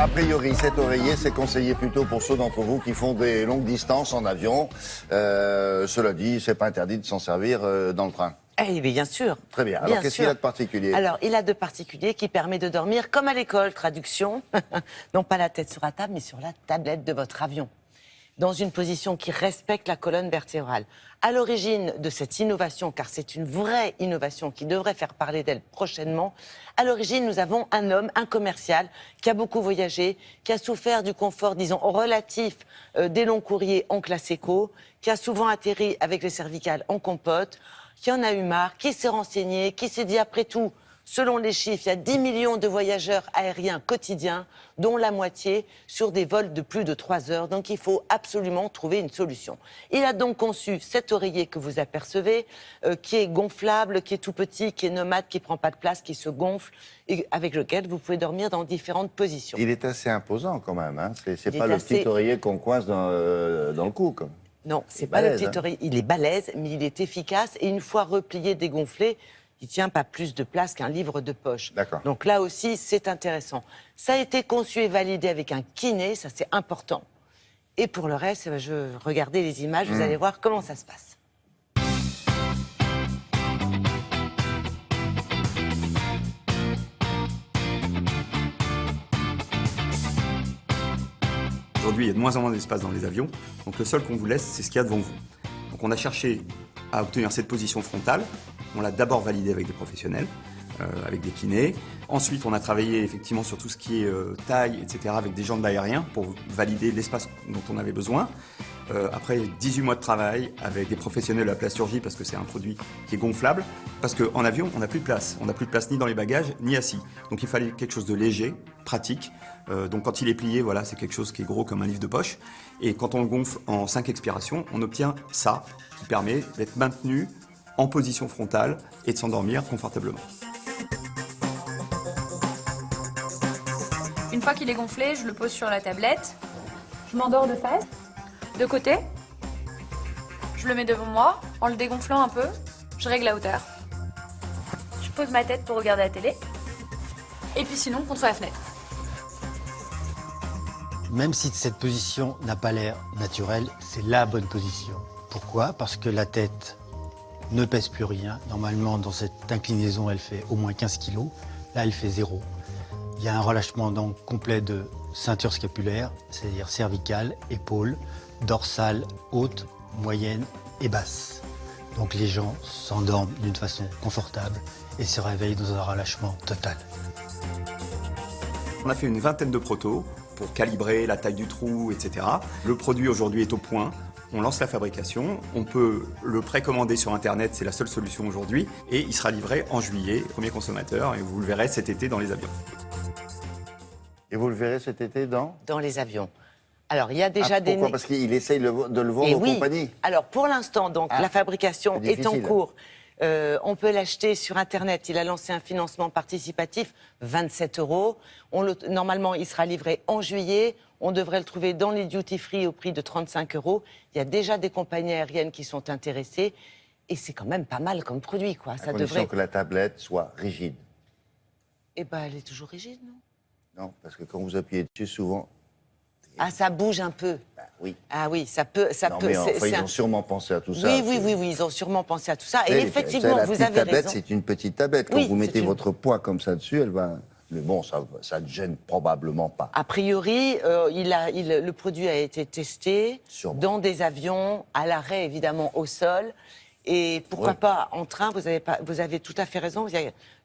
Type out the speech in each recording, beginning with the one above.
A priori, cet oreiller, c'est conseillé plutôt pour ceux d'entre vous qui font des longues distances en avion. Cela dit, c'est pas interdit de s'en servir dans le train. Eh bien sûr. Très bien. Alors, qu'est-ce qu'il a de particulier? Alors, il a de particulier qui permet de dormir comme à l'école. Traduction, non pas la tête sur la table, mais sur la tablette de votre avion, dans une position qui respecte la colonne vertébrale. À l'origine de cette innovation, car c'est une vraie innovation qui devrait faire parler d'elle prochainement, à l'origine, nous avons un homme, un commercial, qui a beaucoup voyagé, qui a souffert du confort, disons, relatif des longs courriers en classe éco, qui a souvent atterri avec les cervicales en compote, qui en a eu marre, qui s'est renseigné, qui s'est dit, après tout, selon les chiffres, il y a 10 millions de voyageurs aériens quotidiens, dont la moitié sur des vols de plus de 3 heures. Donc il faut absolument trouver une solution. Il a donc conçu cet oreiller que vous apercevez, qui est gonflable, qui est tout petit, qui est nomade, qui ne prend pas de place, qui se gonfle, et avec lequel vous pouvez dormir dans différentes positions. Il est assez imposant quand même. Hein. C'est pas le petit oreiller qu'on coince dans le cou. Comme. Non, c'est pas le petit oreiller. Il est balèze, mais il est efficace. Et une fois replié, dégonflé, il ne tient pas plus de place qu'un livre de poche. D'accord. Donc là aussi, c'est intéressant. Ça a été conçu et validé avec un kiné, ça c'est important. Et pour le reste, regardez les images, vous allez voir comment ça se passe. Aujourd'hui, il y a de moins en moins d'espace dans les avions, donc le seul qu'on vous laisse, c'est ce qu'il y a devant vous. Donc on a cherché à obtenir cette position frontale. On l'a d'abord validé avec des professionnels, avec des kinés. Ensuite, on a travaillé effectivement sur tout ce qui est taille, etc., avec des gens de l'aérien pour valider l'espace dont on avait besoin. Après 18 mois de travail avec des professionnels de la plasturgie, parce que c'est un produit qui est gonflable, parce qu'en avion, on n'a plus de place. On n'a plus de place ni dans les bagages, ni assis. Donc il fallait quelque chose de léger, pratique. Donc quand il est plié, voilà, c'est quelque chose qui est gros comme un livre de poche. Et quand on le gonfle en 5 expirations, on obtient ça, qui permet d'être maintenu en position frontale et de s'endormir confortablement. Une fois qu'il est gonflé, je le pose sur la tablette. Je m'endors de face, de côté. Je le mets devant moi. En le dégonflant un peu, je règle la hauteur. Je pose ma tête pour regarder la télé. Et puis sinon, contre la fenêtre. Même si cette position n'a pas l'air naturelle, c'est la bonne position. Pourquoi? Parce que la tête ne pèse plus rien. Normalement, dans cette inclinaison, elle fait au moins 15 kg. Là, elle fait 0. Il y a un relâchement donc complet de ceinture scapulaire, c'est-à-dire cervicale, épaule, dorsale, haute, moyenne et basse. Donc les gens s'endorment d'une façon confortable et se réveillent dans un relâchement total. On a fait une vingtaine de protos pour calibrer la taille du trou, etc. Le produit aujourd'hui est au point. On lance la fabrication, on peut le précommander sur Internet, c'est la seule solution aujourd'hui, et il sera livré en juillet, premier consommateur, et vous le verrez cet été dans les avions. Et vous le verrez cet été dans les avions. Alors, il y a déjà des... Pourquoi? Parce qu'il essaye de le vendre aux compagnies. Alors, pour l'instant, donc, la fabrication est en cours. On peut l'acheter sur Internet. Il a lancé un financement participatif, 27 €. Normalement, il sera livré en juillet. On devrait le trouver dans les duty-free au prix de 35 €. Il y a déjà des compagnies aériennes qui sont intéressées. Et c'est quand même pas mal comme produit, quoi. À condition que la tablette soit rigide. Eh bien, elle est toujours rigide, non? Non, parce que quand vous appuyez dessus, souvent... Ah, ça bouge un peu. Ben, oui. Ah oui, ça peut... Mais enfin, ils ont sûrement pensé à tout ça. Oui, ils ont sûrement pensé à tout ça. Et effectivement, vous avez raison. C'est une petite tablette. Quand vous mettez votre poids comme ça dessus, elle va... Mais bon, ça ne gêne probablement pas. A priori, le produit a été testé dans des avions, à l'arrêt évidemment au sol. Et pourquoi pas en train, vous avez tout à fait raison.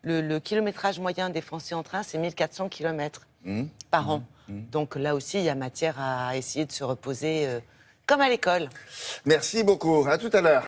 Le kilométrage moyen des Français en train, c'est 1400 km par an. Donc là aussi, il y a matière à essayer de se reposer comme à l'école. Merci beaucoup. À tout à l'heure.